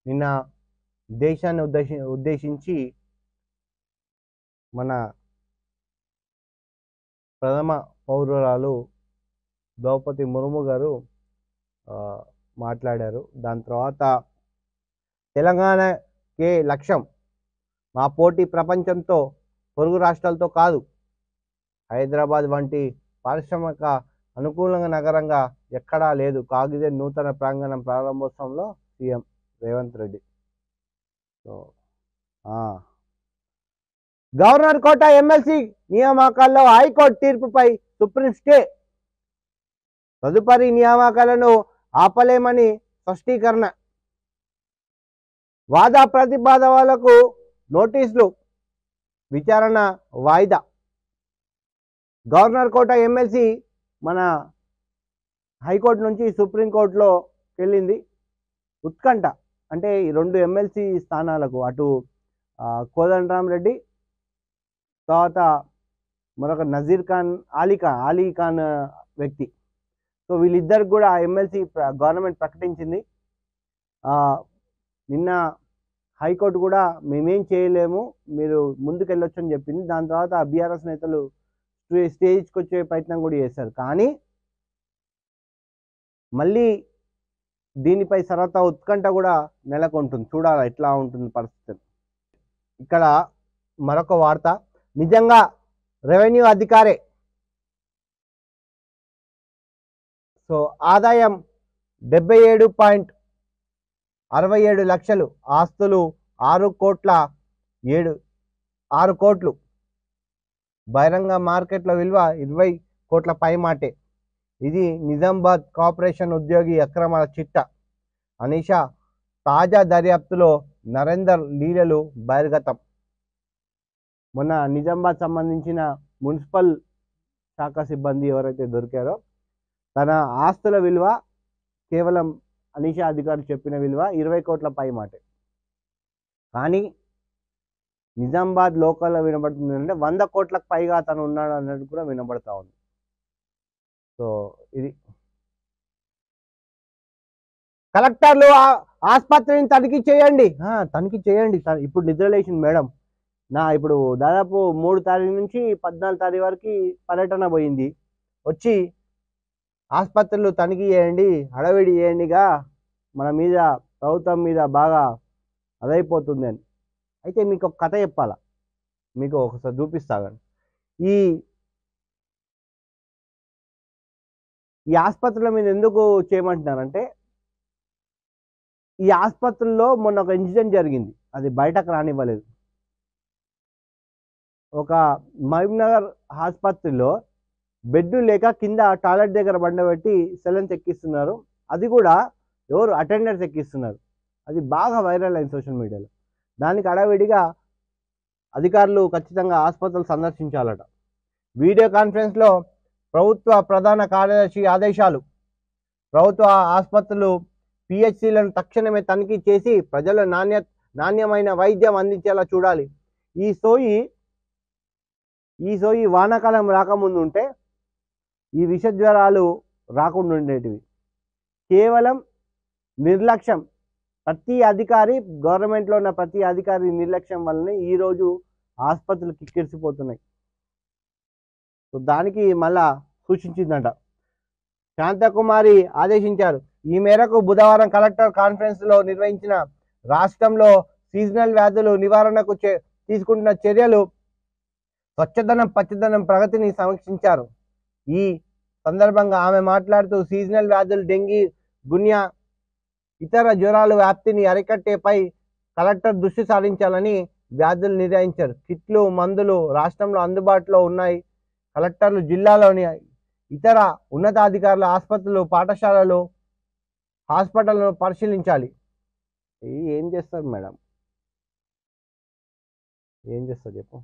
నిన్న దేశాన్ని ఉద్దేశించి మన ప్రథమ పౌరురాలు ద్రౌపది ముర్ము గారు మాట్లాడారు. దాని తర్వాత తెలంగాణకే లక్ష్యం, మా పోటీ ప్రపంచంతో పొరుగు రాష్ట్రాలతో కాదు, హైదరాబాద్ వంటి పారిశ్రామిక అనుకూలంగా నగరంగా ఎక్కడా లేదు. కాగిదే నూతన ప్రాంగణం ప్రారంభోత్సవంలో CM Revanth Reddy. So governor quota MLC నియామకాల్లో హైకోర్టు తీర్పుపై సుప్రీం స్టే, తదుపరి నియామకాలను ఆపలేమని స్పష్టీకరణ, వాదా ప్రతిపాదనలకు నోటీసులు, విచారణ వాయిదా. గవర్నర్ కోట ఎమ్మెల్సీ మన హైకోర్టు నుంచి సుప్రీంకోర్టులో వెళ్ళింది. ఉత్కంఠ అంటే ఈ 2 ఎమ్మెల్సీ స్థానాలకు, అటు కోదండరామరెడ్డి తర్వాత మరొక నజీర్ ఖాన్, అలీ ఖాన్ వ్యక్తి. సో వీళ్ళిద్దరికి కూడా ఎమ్మెల్సీ గవర్నమెంట్ ప్రకటించింది. నిన్న హైకోర్టు కూడా మేమేం చేయలేము, మీరు ముందుకెళ్ళొచ్చు అని చెప్పింది. దాని తర్వాత బీఆర్ఎస్ నేతలు స్టేజ్కి వచ్చే ప్రయత్నం కూడా చేశారు. కానీ మళ్ళీ దీనిపై సరత ఉత్కంఠ కూడా నెలకొంటుంది. చూడాలి ఎట్లా ఉంటుంది పరిస్థితి. ఇక్కడ మరొక వార్త, నిజంగా రెవెన్యూ అధికారే. సో ఆదాయం 77.67 లక్షలు, ఆస్తులు 6 కోట్లు, బహిరంగ మార్కెట్ల విలువ 20 కోట్ల పైమాటే. ఇది నిజామాబాద్ కార్పొరేషన్ ఉద్యోగి అక్రమాల చిట్ట. అనీషా తాజా దర్యాప్తులో నరేందర్ లీలలు బహిర్గతం. మొన్న నిజామాబాద్ సంబంధించిన మున్సిపల్ శాఖ సిబ్బంది ఎవరైతే దొరికారో తన ఆస్తుల విలువ కేవలం అనీషా అధికారులు చెప్పిన విలువ 20 కోట్ల పైమాటే. కానీ నిజామాబాద్ లోకల్లో వినబడుతుంది అంటే 100 కోట్లకు పైగా తను ఉన్నాడు అన్నట్టు కూడా వినబడతా ఉంది. సో ఇది కలెక్టర్లు ఆసుపత్రిని తనిఖీ చేయండి. ఇప్పుడు నిద్రలేసింది మేడం. ఇప్పుడు దాదాపు 3 తారీఖు నుంచి 14 తారీఖు వరకు పర్యటన పోయింది. వచ్చి ఆసుపత్రులు తనిఖీ చేయండి, హడావిడి చేయండిగా, మన మీద ప్రభుత్వం మీద బాగా అదైపోతుంది అని. అయితే మీకు ఒక కథ చెప్పాలా, మీకు ఒకసారి చూపిస్తాగండి. ఈ ఆసుపత్రుల మీద ఎందుకు చేయమంటున్నారంటే, ఈ ఆసుపత్రుల్లో మొన్న ఒక ఇన్సిడెంట్ జరిగింది, అది బయటకు రానివ్వలేదు. ఒక మహబూబ్నగర్ ఆసుపత్రిలో బెడ్లు లేక కింద టాయిలెట్ దగ్గర బండబెట్టి సెలన్స్ ఎక్కిస్తున్నారు. అది కూడా ఎవరు అటెండర్స్ ఎక్కిస్తున్నారు. అది బాగా వైరల్ అయింది సోషల్ మీడియాలో. దానికి అడవిడిగా అధికారులు ఖచ్చితంగా ఆసుపత్రులు సందర్శించాలట. వీడియో కాన్ఫరెన్స్లో ప్రభుత్వ ప్రధాన కార్యదర్శి ఆదేశాలు, ప్రభుత్వ ఆసుపత్రులు పిహెచ్సిలను తక్షణమే తనిఖీ చేసి ప్రజల నాణ్యమైన వైద్యం అందించేలా చూడాలి. ఈ సోయి వానాకాలం రాకముందు ఉంటే ఈ విష జ్వరాలు రాకుండా ఉండేటివి. కేవలం నిర్లక్ష్యం, ప్రతి అధికారి, గవర్నమెంట్లో ఉన్న ప్రతి అధికారి నిర్లక్ష్యం వల్లనే ఈరోజు ఆసుపత్రులు కిక్కిరిసిపోతున్నాయి. సో దానికి మళ్ళా సూచించిందంట. శాంతకుమారి ఆదేశించారు. ఈ మేరకు బుధవారం కలెక్టర్ కాన్ఫరెన్స్లో నిర్వహించిన రాష్ట్రంలో సీజనల్ వ్యాధులు నివారణకు తీసుకుంటున్న చర్యలు, స్వచ్ఛదనం పచ్చదనం ప్రగతిని సమీక్షించారు. ఈ సందర్భంగా ఆమె మాట్లాడుతూ సీజనల్ వ్యాధులు, డెంగీ, గున్యా, ఇతర జ్వరాలు వ్యాప్తిని అరికట్టేపై కలెక్టర్ దృష్టి సారించాలని వ్యాధులు నిర్ణయించారు. కిట్లు, మందులు రాష్ట్రంలో అందుబాటులో ఉన్నాయి. కలెక్టర్లు జిల్లాలోని ఇతర ఉన్నతాధికారుల ఆసుపత్రులు, పాఠశాలలు, హాస్పిటల్ను పరిశీలించాలి. ఏం చేస్తారు మేడం, ఏం చేస్తారు చెప్పు.